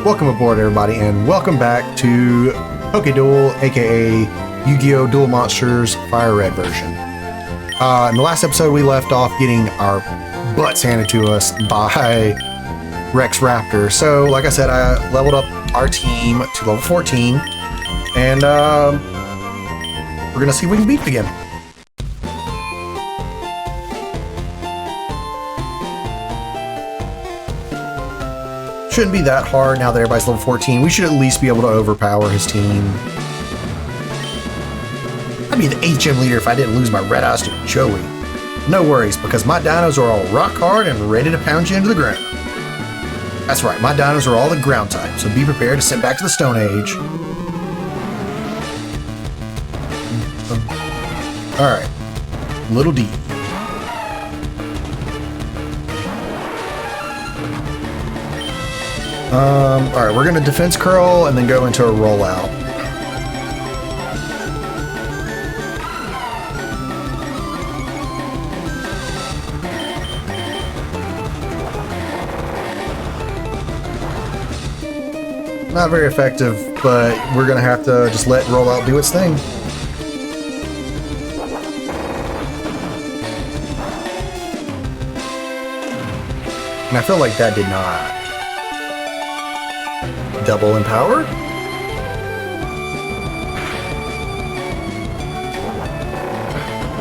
Welcome aboard, everybody, and welcome back to PokeDuel, aka Yu-Gi-Oh! Duel Monsters Fire Red version. In the last episode, we left off getting our butts handed to us by Rex Raptor. So, like I said, I leveled up our team to level 14, and we're gonna see if we can beat it again. Shouldn't be that hard now that everybody's level 14. We should at least be able to overpower his team. I'd be the 8th gym leader if I didn't lose my red eyes to Joey. No worries, because my dinos are all rock hard and ready to pound you into the ground. That's right, my dinos are all the ground type, so be prepared to send back to the Stone Age. Alright, Little D. Alright, we're gonna defense curl and then go into a rollout. Not very effective, but we're gonna have to just let rollout do its thing. And I feel like that did not double empowered?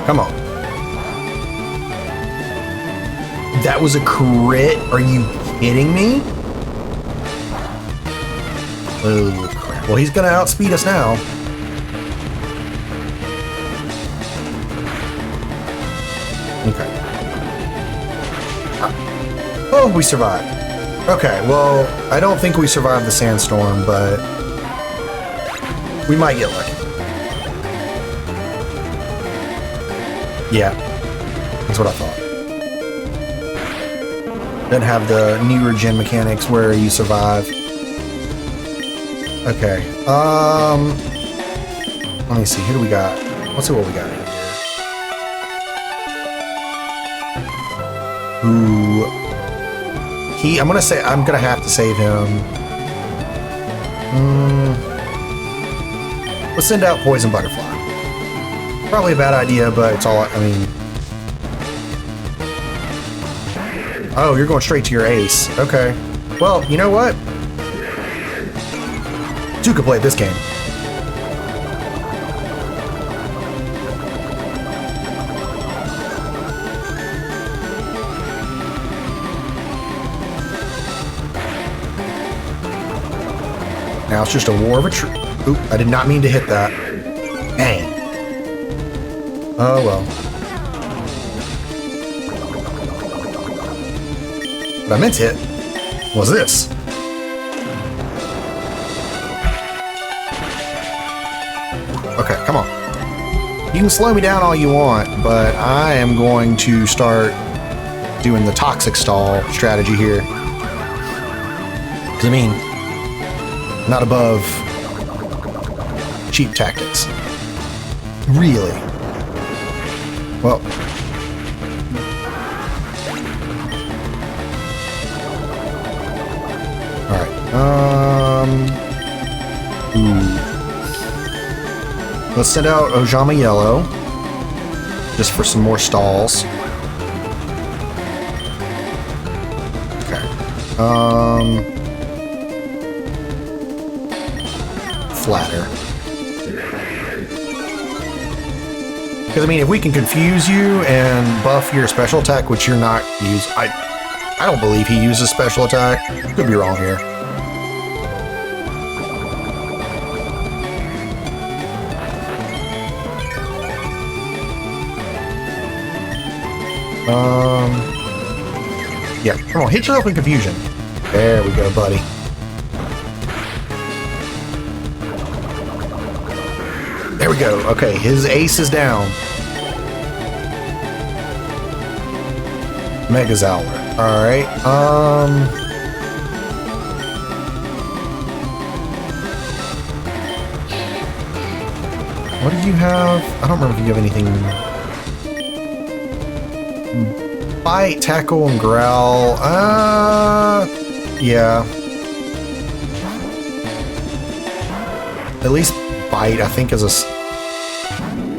Come on. That was a crit? Are you kidding me? Oh, crap. Well, he's gonna outspeed us now. Okay. Oh, we survived. Okay, well, I don't think we survived the sandstorm, but we might get lucky. Yeah, that's what I thought. Doesn't have the newer gen mechanics where you survive. Okay, let me see, who do we got? Let's see what we got here. Ooh. I'm gonna have to save him. Let's send out Poison Butterfly. Probably a bad idea, but it's all, I mean... Oh, you're going straight to your ace. Okay. Well, you know what? Two could play this game. Now it's just a war of attrition. Oop, I did not mean to hit that. Dang. Oh well. What I meant to hit was this. Okay, come on. You can slow me down all you want, but I am going to start doing the toxic stall strategy here. 'Cause I mean, not above cheap tactics. Really? Well. Alright. Ooh. Let's send out Ojama Yellow. Just for some more stalls. Okay. Flatter. Because I mean, if we can confuse you and buff your special attack, which you're not I don't believe he uses special attack. Could be wrong here. Yeah, come on, hit yourself in confusion. There we go, buddy. There we go. Okay, his ace is down. Mega Zowler. Alright, what do you have? I don't remember if you have anything. Bite, tackle, and growl. Yeah. at least bite, I think, is a...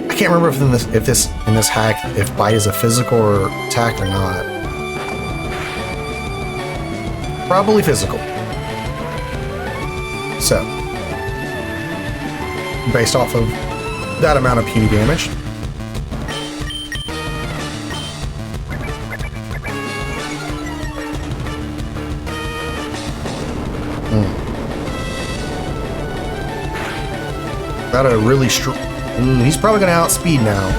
I can't remember if in this hack, if bite is a physical or attack or not. Probably physical. So, based off of that amount of puny damage. Got a really strong... he's probably going to outspeed now.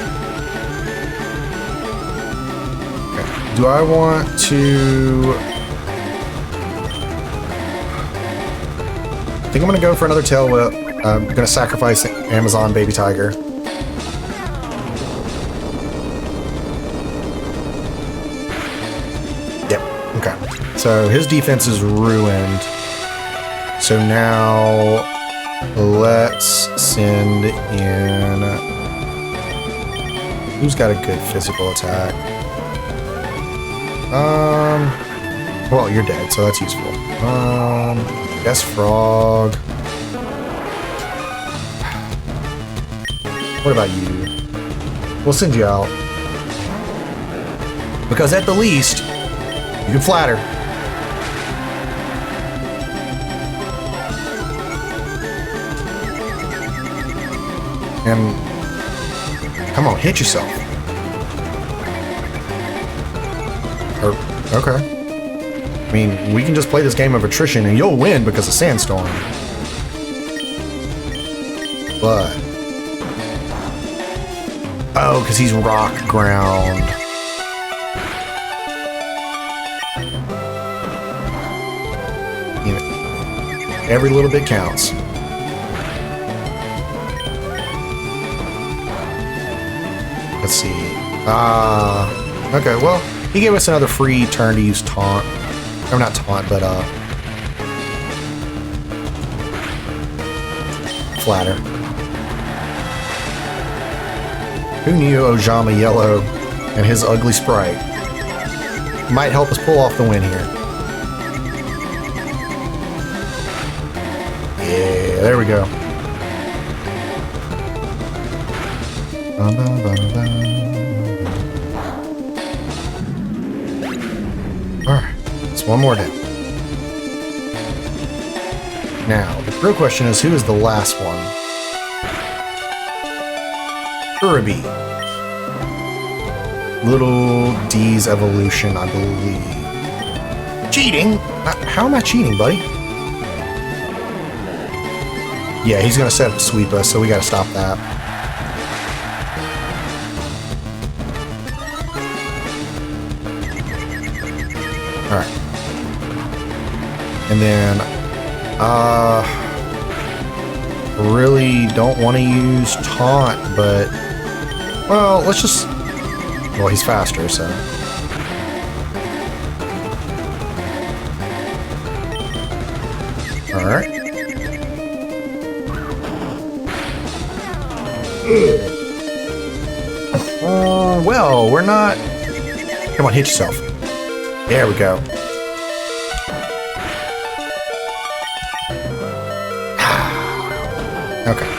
Okay. Do I want to... I think I'm going to go for another tail whip. I'm going to sacrifice Amazon Baby Tiger. Yep. Okay. So his defense is ruined. So now let's send in... who's got a good physical attack? Well, you're dead, so that's useful. Yes, Frog. What about you? We'll send you out. Because at the least, you can flatter. And come on, hit yourself. Or, okay. I mean, we can just play this game of attrition and you'll win because of Sandstorm. But... oh, because he's rock ground. You know, every little bit counts. Let's see. Okay, well, he gave us another free turn to use taunt. Or not taunt, but flatter. Who knew Ojama Yellow and his ugly sprite might help us pull off the win here? Yeah, there we go. Alright, it's one more down. Now, the real question is, who is the last one? Uraby. Little D's evolution, I believe. Cheating? How am I cheating, buddy? Yeah, he's gonna set up sweep us, so we gotta stop that. Alright. And then, really don't want to use taunt, but, well, let's just, well, he's faster, so. Alright. Well, we're not, come on, hit yourself. There we go. Okay.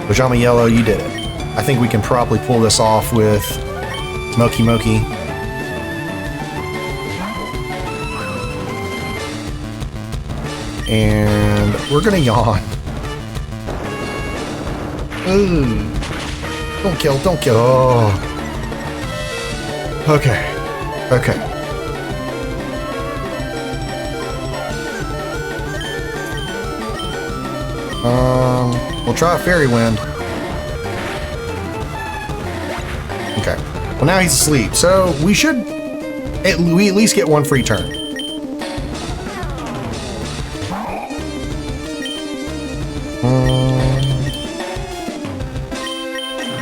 Ojama Yellow, you did it. I think we can probably pull this off with Moki Moki. And we're gonna yawn. Ooh. Don't kill, don't kill. Oh. Okay. Okay. We'll try a Fairy Wind. Okay. Well, now he's asleep, so we should... we at least get one free turn.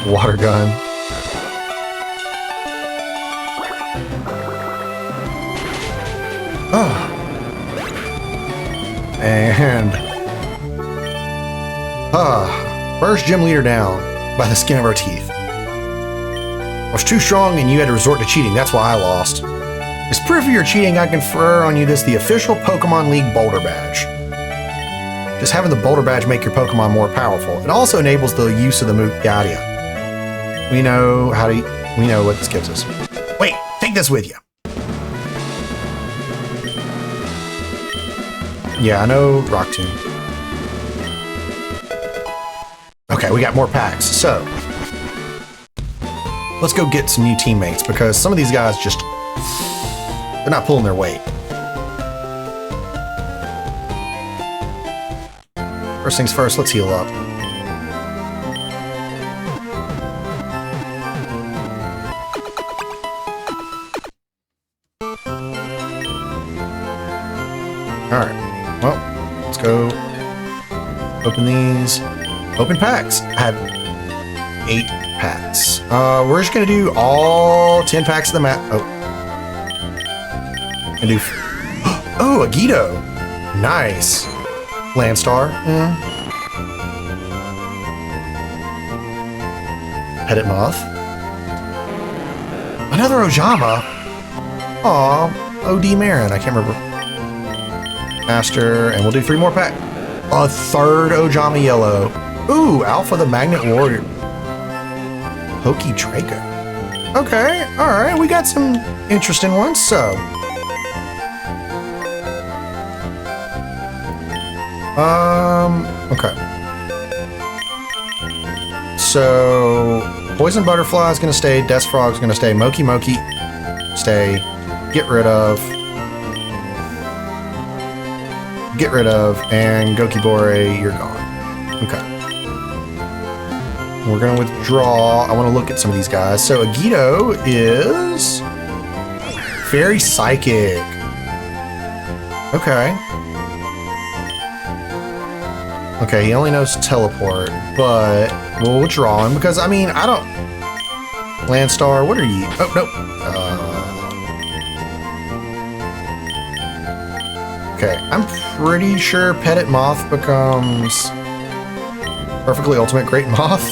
Water gun. Oh. And... first gym leader down by the skin of our teeth. I was too strong and you had to resort to cheating. That's why I lost. As proof of your cheating, I confer on you this, the official Pokemon League Boulder Badge. Just having the Boulder Badge make your Pokemon more powerful. It also enables the use of the move Gadia. We know what this gives us. Wait, take this with you. Yeah, I know Rock Tomb. Okay, we got more packs. So, let's go get some new teammates because some of these guys just, they're not pulling their weight. First things first, let's heal up. Alright, well, let's go open these. Open packs. I have 8 packs. We're just gonna do all 10 packs of the map. Oh. And do. Oh, a Guido. Nice. Landstar. Pettit Moth. Another Ojama. Aw, OD Marin. I can't remember. Master, and we'll do 3 more packs. A third Ojama Yellow. Ooh, Alpha the Magnet Warrior. Pokey Draco. Okay, alright, we got some interesting ones, so. Okay. So, Poison Butterfly is gonna stay, Death Frog is gonna stay, Moki Moki, stay, get rid of, and Gokibore, you're gone. Okay. We're gonna withdraw. I want to look at some of these guys. So Agido is very psychic. Okay. Okay, he only knows teleport, but we'll withdraw him because I mean I don't. Landstar, what are you? Oh nope. Okay, I'm pretty sure Pettit Moth becomes Perfectly Ultimate Great Moth.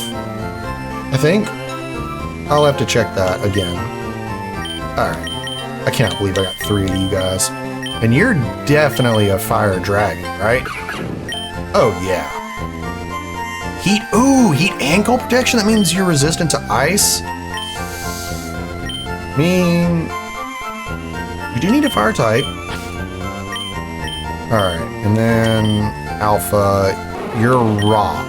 I think. I'll have to check that again. Alright. I cannot believe I got 3 of you guys. And you're definitely a fire dragon, right? Oh, yeah. Heat. Ooh, heat and cold protection? That means you're resistant to ice? I mean, you do need a fire type. Alright, and then Alpha, you're rock.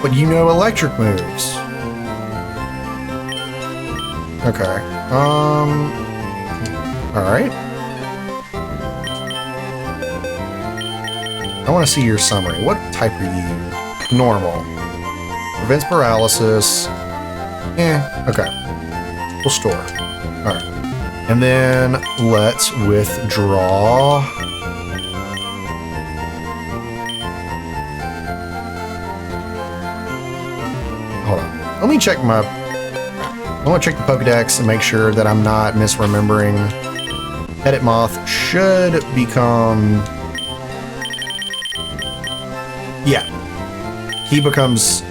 But you know electric moves. Okay. Alright. I want to see your summary. What type are you? Normal. Prevents paralysis. Okay. We'll store. Alright. And then let's withdraw. Hold on. Let me check my... I want to check the Pokedex and make sure that I'm not misremembering. Pettit Moth should become... Yeah. He becomes...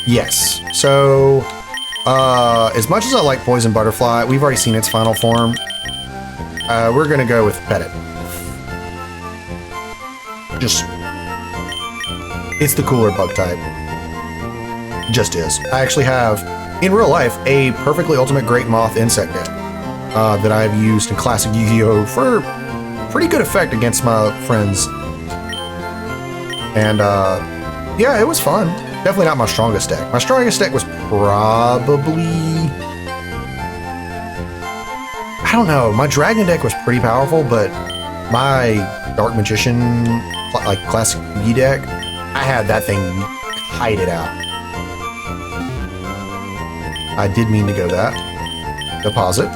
Yes. So... as much as I like Poison Butterfly, we've already seen its final form. We're gonna go with Pettit. Just... It's the cooler bug type. Just is. I actually have, in real life, a Perfectly Ultimate Great Moth insect deck that I've used in Classic Yu-Gi-Oh! For pretty good effect against my friends. And, yeah, it was fun. Definitely not my strongest deck. My strongest deck was probably... I don't know. My Dragon deck was pretty powerful, but my Dark Magician, like Classic Yu-Gi deck, I had that thing hide it out. I did mean to go that. Deposit.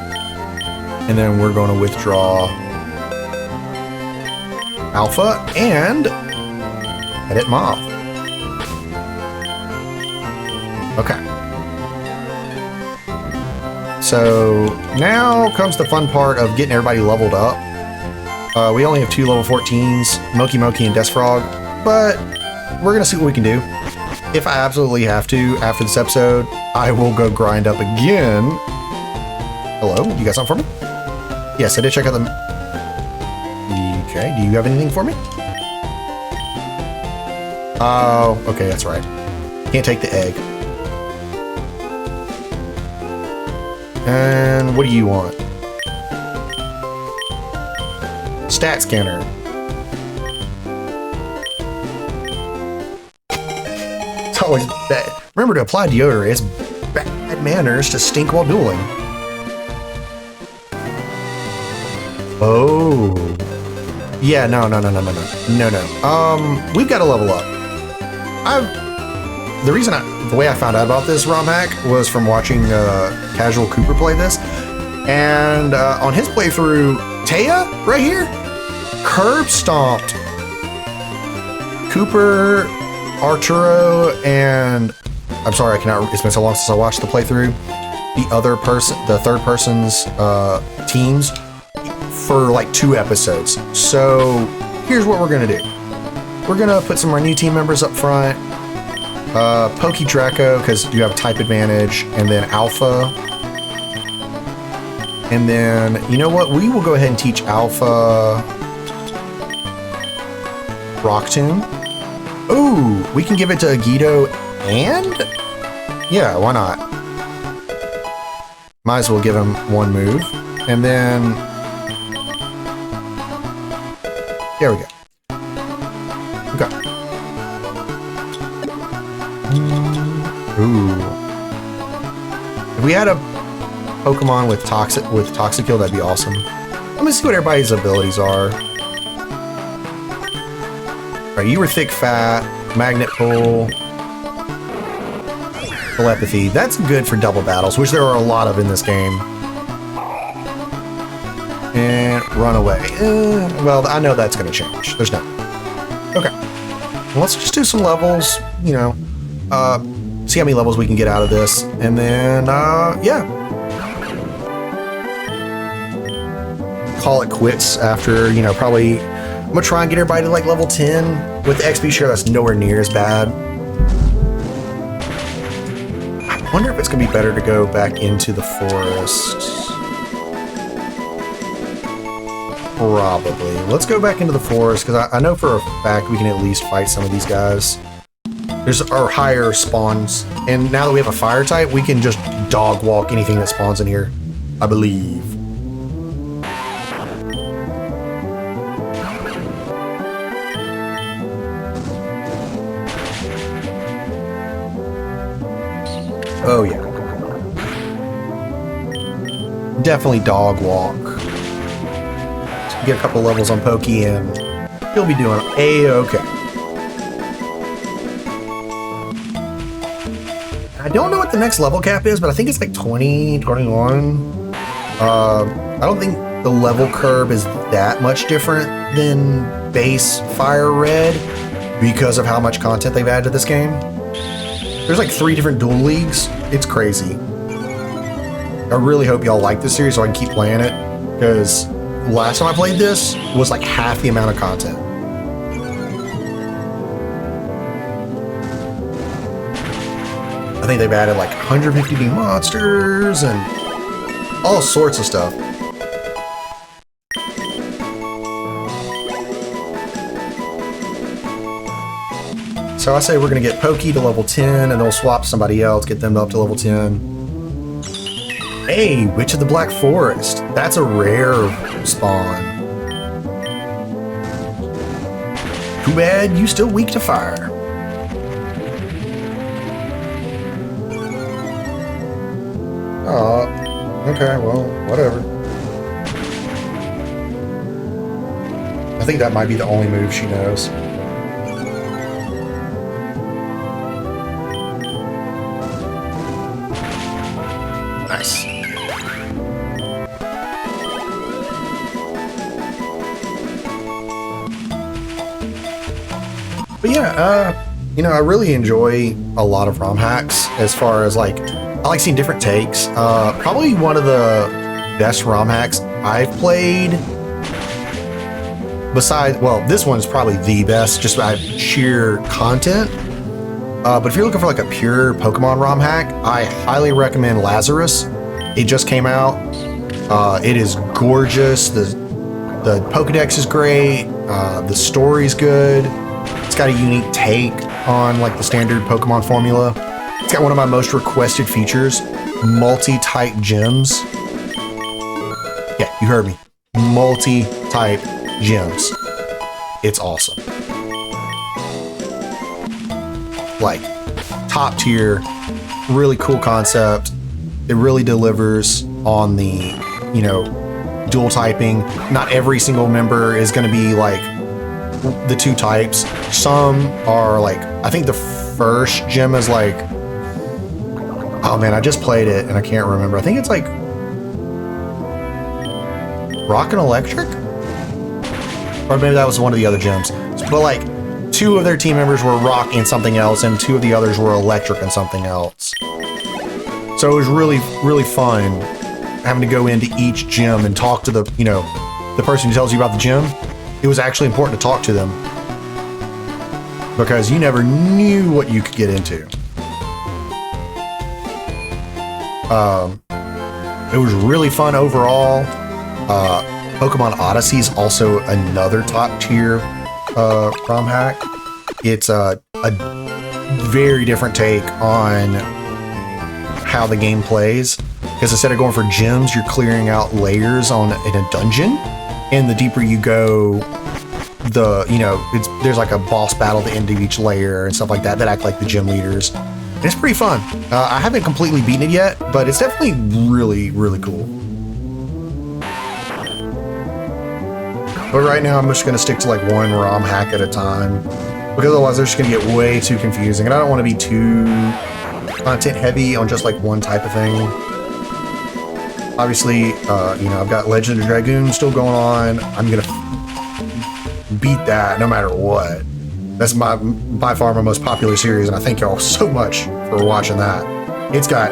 And then we're going to withdraw Alpha and Pettit Moth. Okay. So now comes the fun part of getting everybody leveled up. We only have 2 level 14s, Moki Moki and Death Frog, but we're going to see what we can do. If I absolutely have to, after this episode, I will go grind up again. Hello? You got something for me? Yes, I did check out the... Okay, do you have anything for me? Oh, okay, that's right. Can't take the egg. And what do you want? Stat scanner. It's always bad. Remember to apply deodorant. It's bad manners to stink while dueling. Oh. Yeah, no. We've got to level up. The way I found out about this ROM hack was from watching Casual Cooper play this. And on his playthrough, Taya, right here, curb stomped Cooper, Arturo, and I'm sorry, it's been so long since I watched the playthrough. The third person's teams for like 2 episodes. So here's what we're gonna do. We're gonna put some of our new team members up front. Poke Draco, because you have a type advantage, and then Alpha. And then, you know what? We will go ahead and teach Alpha Rock Tomb. Ooh, we can give it to Agido and... Yeah, why not? Might as well give him 1 move. And then... There we go. Okay. Ooh. If we had a Pokemon with Toxic Heal, that'd be awesome. Let me see what everybody's abilities are. Alright, you were Thick Fat, Magnet Pull, Telepathy. That's good for double battles, which there are a lot of in this game. And Runaway. Well, I know that's going to change. There's no. Okay. Well, let's just do some levels, you know. See how many levels we can get out of this. And then, yeah. Call it quits after, you know, probably... I'm going to try and get everybody to, like, level 10. With the XP share, that's nowhere near as bad. I wonder if it's going to be better to go back into the forest. Probably. Let's go back into the forest, because I know for a fact we can at least fight some of these guys. There's our higher spawns, and now that we have a fire type, we can just dog walk anything that spawns in here, I believe. Oh yeah. Definitely dog walk. Get a couple levels on Pokey and he'll be doing A-okay. I don't know what the next level cap is, but I think it's like 20, 21. I don't think the level curve is that much different than base Fire Red because of how much content they've added to this game. There's like 3 different duel leagues. It's crazy. I really hope y'all like this series so I can keep playing it, because last time I played this was like half the amount of content. I think they've added like 150 new monsters and all sorts of stuff. So I say we're gonna get Pokey to level 10 and then we'll swap somebody else, get them up to level 10. Hey, Witch of the Black Forest. That's a rare spawn. Too bad you still weak to fire. Oh, okay, well, whatever. I think that might be the only move she knows. Nice. But yeah, you know, I really enjoy a lot of ROM hacks as far as like, I like seeing different takes. Probably one of the best ROM hacks I've played. Besides, well, this one's probably the best just by sheer content. But if you're looking for like a pure Pokemon ROM hack, I highly recommend Lazarus. It just came out. It is gorgeous. The The Pokedex is great. The story's good. It's got a unique take on like the standard Pokemon formula. It's got one of my most requested features, multi-type gyms. Yeah, you heard me. Multi-type gyms. It's awesome. Like, top tier, really cool concept. It really delivers on the, you know, dual typing. Not every single member is going to be like the 2 types. Some are like, I think the first gym is like, oh man, I just played it and I can't remember. I think it's like Rock and Electric? Or maybe that was one of the other gyms. But like 2 of their team members were Rock and something else, and 2 of the others were Electric and something else. So it was really, really fun having to go into each gym and talk to the, you know, the person who tells you about the gym. It was actually important to talk to them because you never knew what you could get into. It was really fun overall. Pokemon Odyssey is also another top tier ROM hack. It's a very different take on how the game plays, because instead of going for gyms, you're clearing out layers in a dungeon, and the deeper you go, there's like a boss battle at the end of each layer and stuff like that act like the gym leaders. And it's pretty fun. I haven't completely beaten it yet, but it's definitely really, really cool. But right now I'm just going to stick to like one ROM hack at a time, because otherwise they're just going to get way too confusing, and I don't want to be too content heavy on just like one type of thing. Obviously, I've got Legend of Dragoon still going on. I'm going to beat that no matter what. That's by far my most popular series, and I thank y'all so much for watching that. It's got,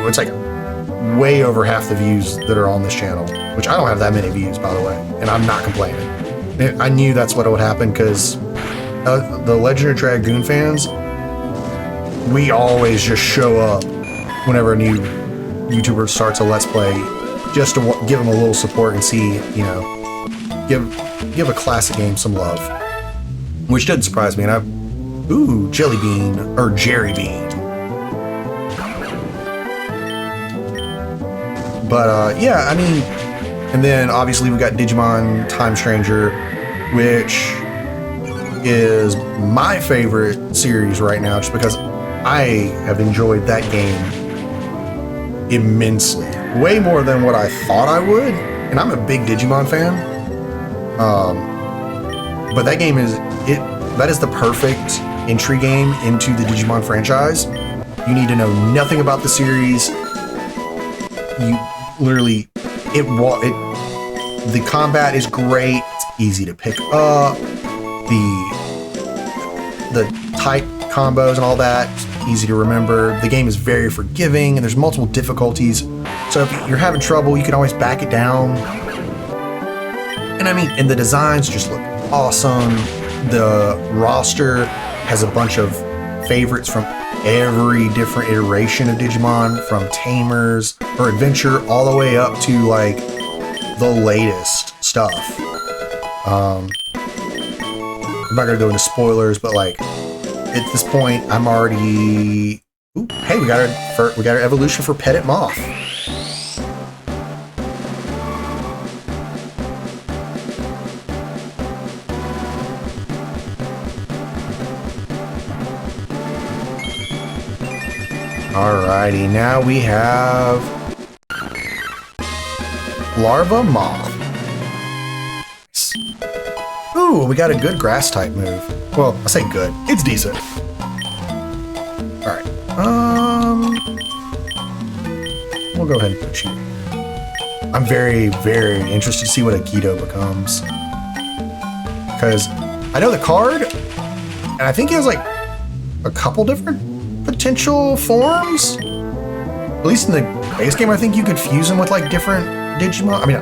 it's like way over half the views that are on this channel, which I don't have that many views, by the way, and I'm not complaining. I knew that's what would happen, because the Legend of Dragoon fans, we always just show up whenever a new YouTuber starts a Let's Play, just to give them a little support and see, give a classic game some love. Which doesn't surprise me, and Jelly Bean, or Jerry Bean. But, yeah, I mean, and then obviously we got Digimon Time Stranger, which is my favorite series right now, just because I have enjoyed that game immensely. Way more than what I thought I would, and I'm a big Digimon fan. But that game that is the perfect entry game into the Digimon franchise. You need to know nothing about the series. You literally, the combat is great. It's easy to pick up. The type combos and all that, easy to remember. The game is very forgiving, and there's multiple difficulties. So if you're having trouble, you can always back it down. And I mean, and the designs just look awesome. The roster has a bunch of favorites from every different iteration of Digimon, from Tamers or Adventure all the way up to like the latest stuff. I'm not gonna go into spoilers, but like at this point, I'm already. Ooh, hey, we got our evolution for Petit Moth. Alrighty, now we have Larva Moth. Ooh, we got a good grass type move. Well, I say good. It's decent. Alright. We'll go ahead and push you. I'm very, very interested to see what Aikido becomes. Because I know the card, and I think he has like a couple different potential forms. At least in the base game, I think you could fuse them with like different Digimon. I mean,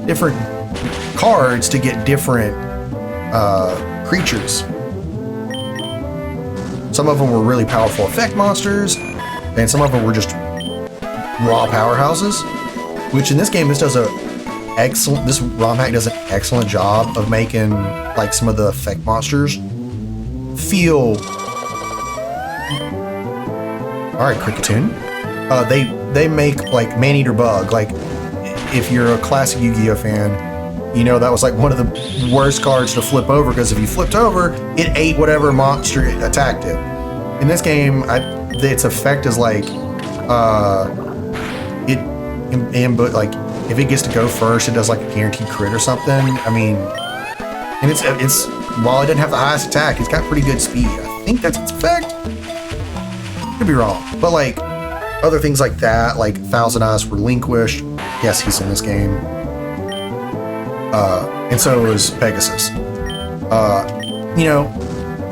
different cards to get different creatures. Some of them were really powerful effect monsters, and some of them were just raw powerhouses. Which in this game, this does a excellent. This ROM hack does an excellent job of making like some of the effect monsters feel. All right, Cricketune. They make like Maneater Bug. Like if you're a classic Yu-Gi-Oh fan, you know that was like one of the worst cards to flip over because if you flipped over, it ate whatever monster it attacked it. In this game, its effect is like but like if it gets to go first, it does like a guaranteed crit or something. I mean, and it's while it doesn't have the highest attack, it's got pretty good speed. I think that's its effect. Could be wrong, but like other things like that, like Thousand Eyes Relinquished. Yes, he's in this game, and so is Pegasus. You know,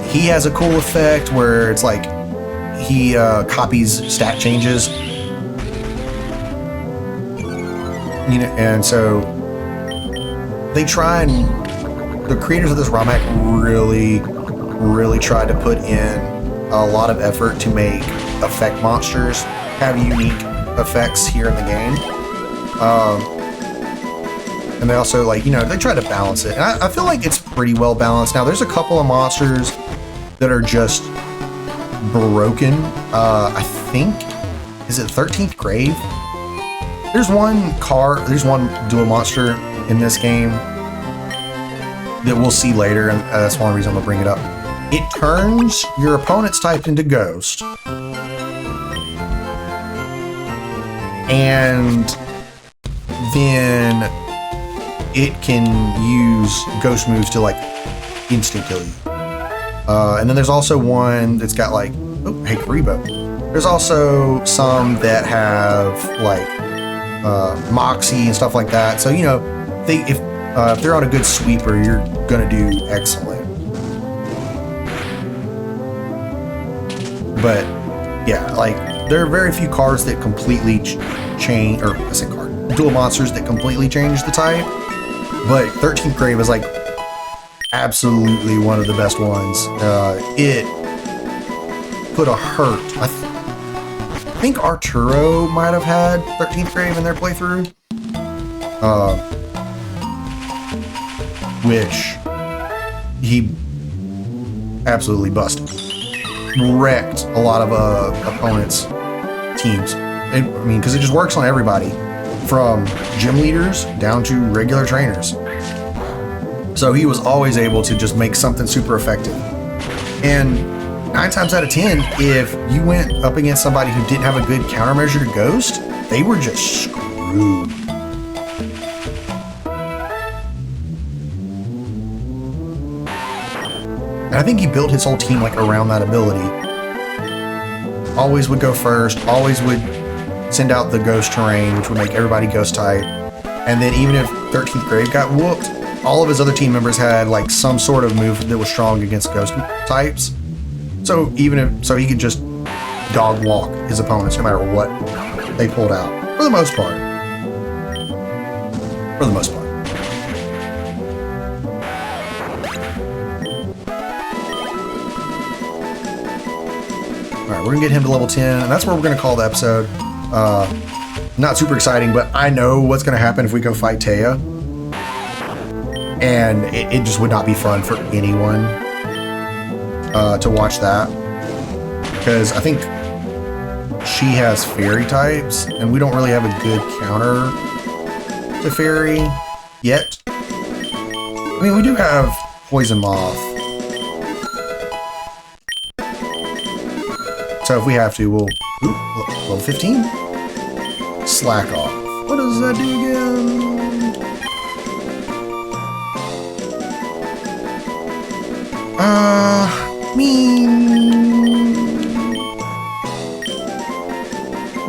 he has a cool effect where it's like he copies stat changes. You know, and so they try, and the creators of this ROM hack really tried to put in a lot of effort to make effect monsters have unique effects here in the game. And they also, like, you know, they try to balance it. And I feel like it's pretty well balanced. Now, there's a couple of monsters that are just broken. I think, is it 13th Grave? There's one dual monster in this game that we'll see later, and that's one reason I'm gonna bring it up. It turns your opponent's type into Ghost, and then it can use Ghost moves to like instant kill you. And then there's also one that's got like, oh, hey Karibo. There's also some that have like Moxie and stuff like that. So, you know, if they're on a good sweeper, you're gonna do excellent. But yeah, like there are very few cards that completely change, or I say card, dual monsters that completely change the type. But 13th Grave is like absolutely one of the best ones. It put a hurt. I think Arturo might have had 13th Grave in their playthrough, which he absolutely busted. Wrecked a lot of opponents' teams. I mean, because it just works on everybody, from gym leaders down to regular trainers. So he was always able to just make something super effective. And 9 times out of 10, if you went up against somebody who didn't have a good countermeasure to Ghost, they were just screwed. And I think he built his whole team like around that ability. Always would go first, always would send out the Ghost terrain, which would make everybody Ghost type. And then even if 13th Grave got whooped, all of his other team members had like some sort of move that was strong against Ghost types. So so he could just dog walk his opponents no matter what they pulled out. For the most part. For the most part. Alright, we're gonna get him to level 10, and that's where we're gonna call the episode. Not super exciting, but I know what's gonna happen if we go fight Taya. And it just would not be fun for anyone to watch that. Because I think she has fairy types, and we don't really have a good counter to fairy yet. I mean, we do have Poison Moth. So if we have to, we'll... Ooh, level 15? Slack off. What does that do again?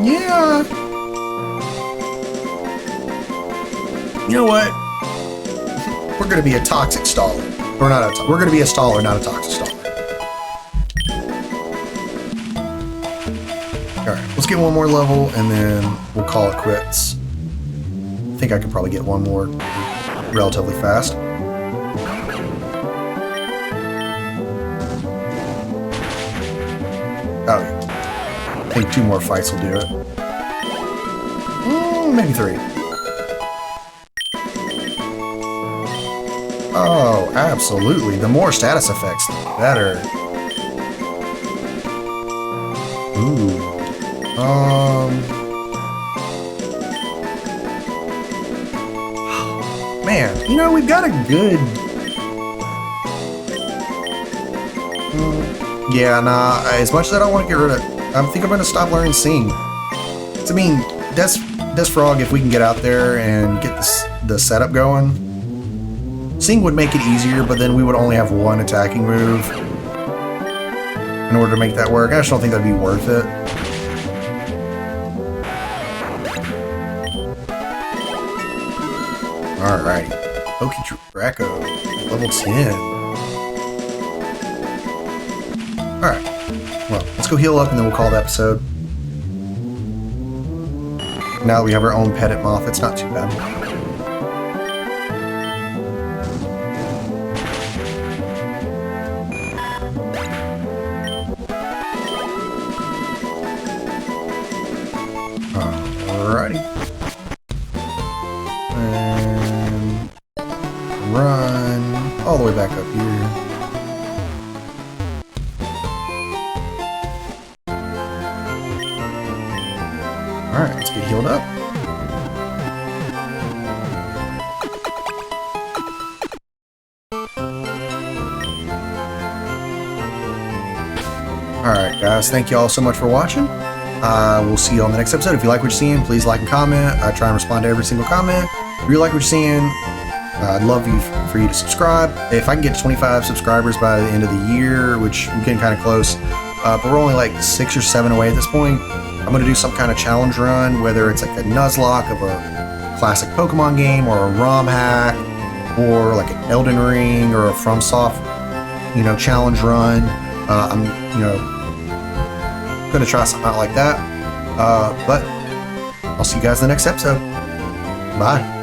Yeah. You know what? We're gonna be a toxic staller. Or not a, we're gonna be a staller, not a toxic staller. Alright, let's get one more level and then we'll call it quits. I think I could probably get one more relatively fast. Oh, I think 2 more fights will do it. Maybe 3. Oh, absolutely. The more status effects, the better. Ooh. Man, you know, we've got a good... Yeah, nah, as much as I don't want to get rid of it, I think I'm going to stop learning Sing. I mean, Des Frog, if we can get out there and get the setup going, Sing would make it easier, but then we would only have one attacking move in order to make that work. I just don't think that'd be worth it. Alright, Draco, level 10. Alright, well, let's go heal up and then we'll call the episode. Now that we have our own Petit Moth, it's not too bad. Alrighty. And run all the way back up here. Alright, let's get healed up. Alright guys, thank you all so much for watching. We'll see you on the next episode. If you like what you're seeing, please like and comment. I try and respond to every single comment. If you like what you're seeing, I'd love for you to subscribe. If I can get 25 subscribers by the end of the year, which we're getting kind of close, but we're only like 6 or 7 away at this point, I'm going to do some kind of challenge run, whether it's like a Nuzlocke of a classic Pokemon game, or a ROM hack, or like an Elden Ring, or a FromSoft, challenge run. I'm, going to try something out like that. But I'll see you guys in the next episode. Bye.